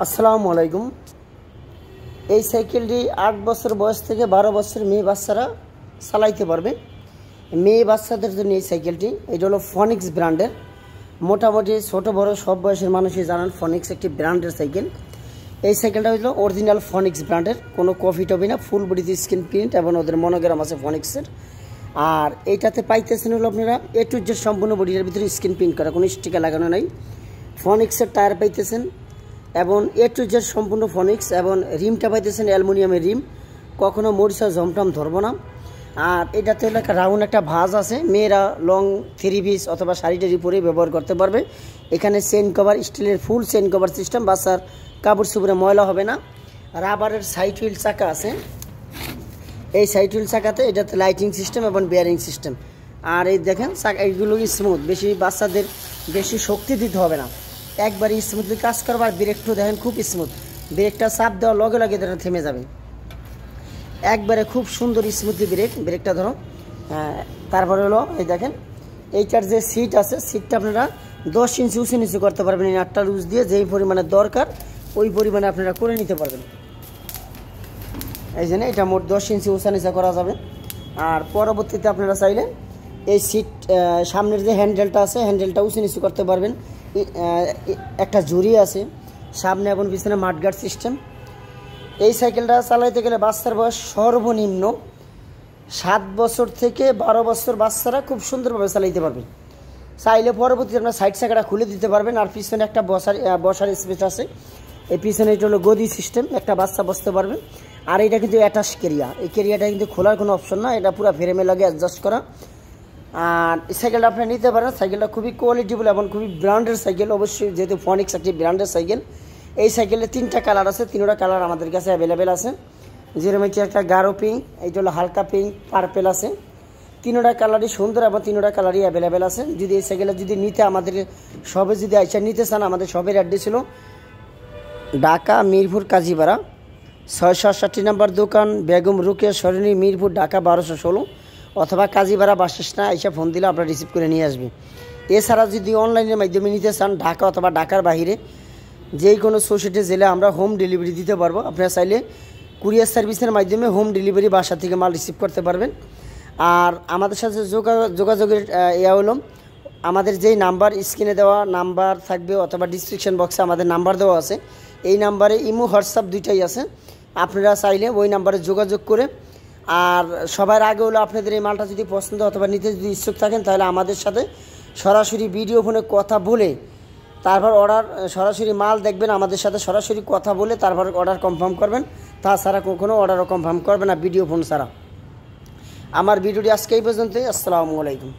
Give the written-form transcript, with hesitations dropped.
আসসালামু আলাইকুম। এই সাইকেলটি 8 বছর বয়স থেকে 12 বছর মেয়ে বাচ্চারা চালাইতে পারবে। মেয়ে বাচ্চাদের জন্য এই সাইকেলটি, এটা হলো ফনিক্স ব্র্যান্ডের। মোটামুটি ছোট বড় সব বয়সের মানুষই জানেন ফনিক্স একটি ব্র্যান্ডের সাইকেল। এই সাইকেলটা হলো অরিজিনাল ফনিক্স ব্র্যান্ডের, কোনো কফি টবি না, ফুল বডিতে স্ক্রিন প্রিন্ট এবং ওদের মনোগ্রাম আছে ফনিক্সের। আর এইটাতে পাইতেছেন হলো আপনারা A to Z সম্পূর্ণ বডির ভিতরে স্ক্রিন প্রিন্ট করা, কোনো স্টিকার লাগানো নাই। ফনিক্সের টায়ার পাইতেছেন এবং A to Z সম্পূর্ণ ফনিক্স, এবং রিমটা পাইতেছেন অ্যালুমিনিয়ামের রিম, কখনো মরিচা জমটম ধরবো না। আর এটাতে হলো একটা রাউন্ড একটা ভাঁজ আছে, মেয়েরা লং 3 পিস অথবা শাড়িটারি পরে ব্যবহার করতে পারবে। এখানে চেন কভার, স্টিলের ফুল চেন কভার সিস্টেম, বাচ্চার কাপড় চোপড়ে ময়লা হবে না। রাবারের সাইড হুইল চাকা আছে, এই সাইড হুইল চাকাতে এটাতে লাইটিং সিস্টেম এবং বেয়ারিং সিস্টেম। আর এই দেখেন চাকা এইগুলো স্মুথ, বেশি বাচ্চাদের বেশি শক্তি দিতে হবে না, একবারে স্মুথলি কাজ করবার। ব্রেকটাও দেখেন খুব স্মুথ, ব্রেকটা চাপ দেওয়ার লগে লগে এটা থেমে যাবে, একবারে খুব সুন্দর স্মুথলি ব্রেকটা ধরো। তারপরে হলো এই দেখেন এইটার যে সিট আছে, সিটটা আপনারা 10 ইঞ্চি উঁচু নিচু করতে পারবেন। এই নাটটা লুজ দিয়ে যেই পরিমাণে দরকার ওই পরিমাণে আপনারা করে নিতে পারবেন। এই জন্য এটা মোট 10 ইঞ্চি উঁচা নিচা করা যাবে। আর পরবর্তীতে আপনারা চাইলে এই সিট সামনের যে হ্যান্ডেলটা আছে, হ্যান্ডেলটা উঁচু নিচু করতে পারবেন। একটা ঝুড়ি আছে সামনে এবং পিছনে মাঠগার্ড সিস্টেম। এই সাইকেলটা চালাইতে গেলে বাচ্চার বয়স সর্বনিম্ন 7 বছর থেকে 12 বছর বাচ্চারা খুব সুন্দরভাবে চালাইতে পারবে। চাইলে পরবর্তীতে আপনার সাইড চাকাটা খুলে দিতে পারবেন। আর পিছনে একটা বসার স্পেস আছে, এই পিছনে এটা হলো গদি সিস্টেম, একটা বাচ্চা বসতে পারবেন। আর এটা কিন্তু অ্যাটাচ কেরিয়া, এই কেরিয়াটা কিন্তু খোলার কোনো অপশন না, এটা পুরো ফ্রেমে লাগে অ্যাডজাস্ট করা। আর এই সাইকেলটা আপনি নিতে পারেন। সাইকেলটা খুবই কোয়ালিটিফুল এবং খুবই ব্র্যান্ডের সাইকেল, অবশ্যই যেহেতু ফনিক্স একটি ব্র্যান্ডের সাইকেল। এই সাইকেলের 3টা কালার আছে, 3টা কালার আমাদের কাছে অ্যাভেলেবেল আছে। যেরকম একটা গাঢ় পিঙ্ক, এইটা হলো হালকা পিঙ্ক, পার্পেল আছে। 3টা কালারই সুন্দর এবং 3টা কালারই অ্যাভেলেবেল আছে। যদি এই সাইকেলটা যদি নিতে আমাদের সবে যদি আইসা নিতে চান, আমাদের সবের অ্যাড্রেস ছিল ঢাকা মিরপুর কাজীপাড়া 668 নম্বর দোকান, বেগম রুকেয়া সরণি, মিরপুর, ঢাকা 1216, অথবা কাজীপাড়া বাস স্টেশনে আইসা ফোন দিলে আপনারা রিসিভ করে নিয়ে আসবে। এছাড়া যদি অনলাইনের মাধ্যমে নিতে চান, ঢাকা অথবা ঢাকার বাইরে যেই কোনো সোসাইটি জেলে আমরা হোম ডেলিভারি দিতে পারবো। আপনারা চাইলে কুরিয়ার সার্ভিসের মাধ্যমে হোম ডেলিভারি বাসা থেকে মাল রিসিভ করতে পারবেন। আর আমাদের সাথে যোগাযোগের হলো আমাদের যেই নাম্বার স্ক্রিনে দেওয়া নাম্বার থাকবে অথবা ডিসক্রিপশন বক্সে আমাদের নাম্বার দেওয়া আছে, এই নাম্বারে ইমো হোয়াটসঅ্যাপ দুইটাই আছে। আপনারা চাইলে ওই নাম্বারে যোগাযোগ করে, আর সবার আগে হলো আপনাদের এই মালটা যদি পছন্দ অথবা নিতে যদি ইচ্ছুক থাকেন, তাহলে আমাদের সাথে সরাসরি ভিডিও ফোনে কথা বলে তারপর অর্ডার, সরাসরি মাল দেখবেন, আমাদের সাথে সরাসরি কথা বলে তারপর অর্ডার কনফার্ম করবেন। তাছাড়া কখনো অর্ডারও কনফার্ম করবেন না ভিডিও ফোন ছাড়া। আমার ভিডিওটি আজকে এই পর্যন্তই। আসসালামু আলাইকুম।